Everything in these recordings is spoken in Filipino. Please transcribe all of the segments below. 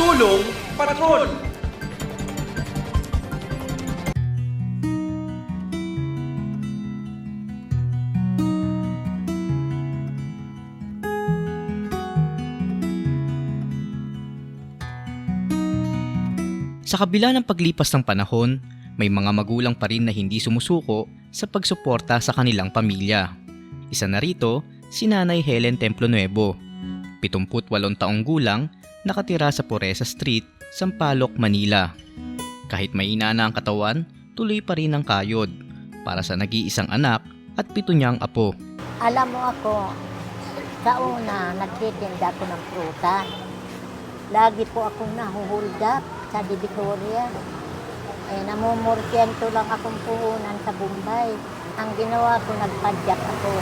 Tulong Patrol! Sa kabila ng paglipas ng panahon, may mga magulang pa rin na hindi sumusuko sa pagsuporta sa kanilang pamilya. Isa na rito, si Nanay Helen Templo Nuevo, 78 taong gulang, nakatira sa Poresa Street, Sampaloc, Manila. Kahit may ina na ang katawan, tuloy pa rin ang kayod para sa nag-iisang anak at 7 niyang apo. Alam mo ako, sa una, nagtitinda ako ng prutas. Lagi po akong nahuhold up sa Divisoria. Namumursyento lang akong puhunan sa Bombay. Ang ginawa ko, nagpadyak ako.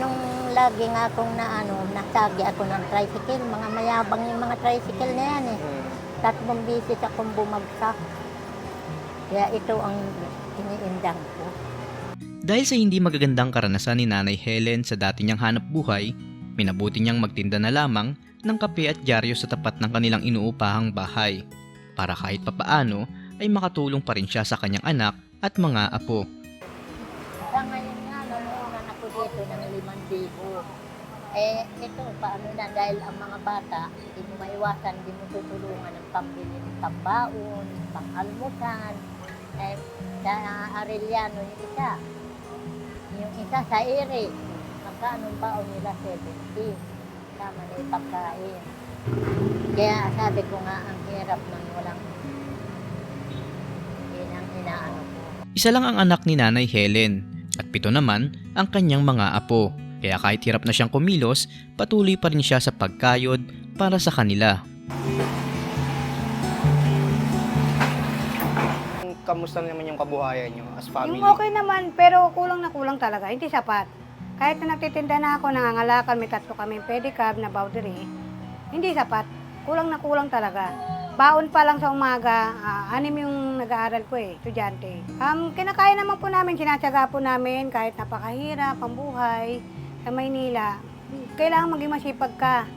Nung lagi nga akong nasagi ako ng tricycle, mga mayabang yung mga tricycle na yan eh. 3 bisis akong bumagsak. Kaya ito ang iniindang ko. Dahil sa hindi magagandang karanasan ni Nanay Helen sa dati niyang hanap buhay, minabuti niyang magtinda na lamang ng kape at dyaryo sa tapat ng kanilang inuupahang bahay para kahit papaano ay makatulong pa rin siya sa kanyang anak at mga apo. Sa ngayon nga, namunan ako dito ng 5,000. Ito, paano na, dahil ang mga bata, hindi mo maiwasan, hindi mo tutulungan ng pambili ng pambaon, pang-almusan. Sa Arellano yung isa. Yung isa sa Iri, magkano baon nila 70. Tama na yung pagkain. Kaya sabi ko nga, ang hirap ng walang inaano ko. Isa lang ang anak ni Nanay Helen at 7 naman ang kanyang mga apo. Kaya kahit hirap na siyang kumilos, patuloy pa rin siya sa pagkayod para sa kanila. Kamusta naman yung kabuhayan nyo as family? Yung okay naman, pero kulang na kulang talaga. Hindi sapat. Kahit na nagtitinda na ako, nangangalakan, may 3 kami pedicab na boundary, hindi sapat. Kulang na kulang talaga. Baon pa lang sa umaga, 6 yung nag-aaral ko estudyante. Kinakaya naman po namin, sinatsaga po namin kahit napakahirap ang buhay sa Maynila. Kailangan maging masipag ka,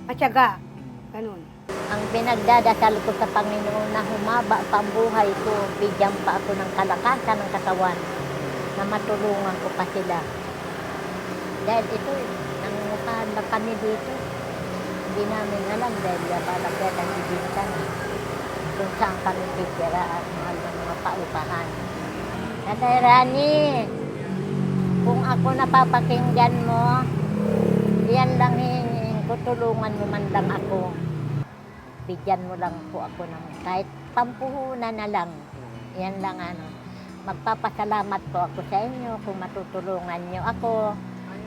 matyaga, ganun. Ang pinagdadasal ko sa Panginoon na humaba pa ang buhay ko, bigyan pa ako ng kalakasan ng katawan na matulungan ko pa sila. Dahil ito, nangungupahan na kami dito. Hindi namin alam dahil balagyan ang ibinta na kung saan kami titira at mahal ng mga paupahan. Tatay Rani, kung ako napapakinggan mo, yan lang hihingin ko, tulungan mo man lang ako. Bigyan mo lang po ako ng kahit pampuhunan na lang. Yan lang Magpapasalamat po ako sa inyo kung matutulungan nyo ako.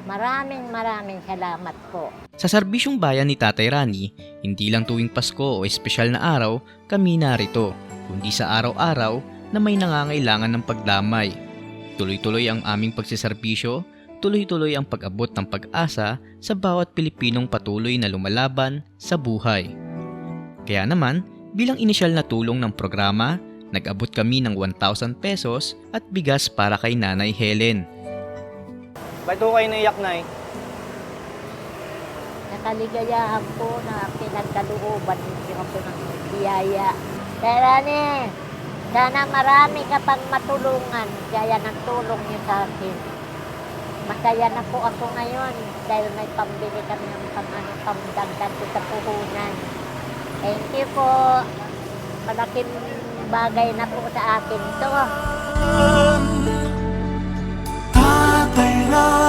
Maraming salamat po. Sa serbisyong bayan ni Tatay Rani, hindi lang tuwing Pasko o espesyal na araw kami narito, kundi sa araw-araw na may nangangailangan ng pagdamay. Tuloy-tuloy ang aming pagsiserbisyo, tuloy-tuloy ang pag-abot ng pag-asa sa bawat Pilipinong patuloy na lumalaban sa buhay. Kaya naman, bilang inisyal na tulong ng programa, nag-abot kami ng 1,000 pesos at bigas para kay Nanay Helen. Ba't ho kayo naiyak, Nay? Nakaligayahan po na pinagkalooban niyo ako ng biyaya. Kaya sana marami ka pang matulungan kaya ng tulong niyo sa akin. Masaya na po ako ngayon dahil may pambili kami ng pamdagdag ko sa puhunan. Thank you po. Malaking bagay na po sa akin ito. Tatay Rani.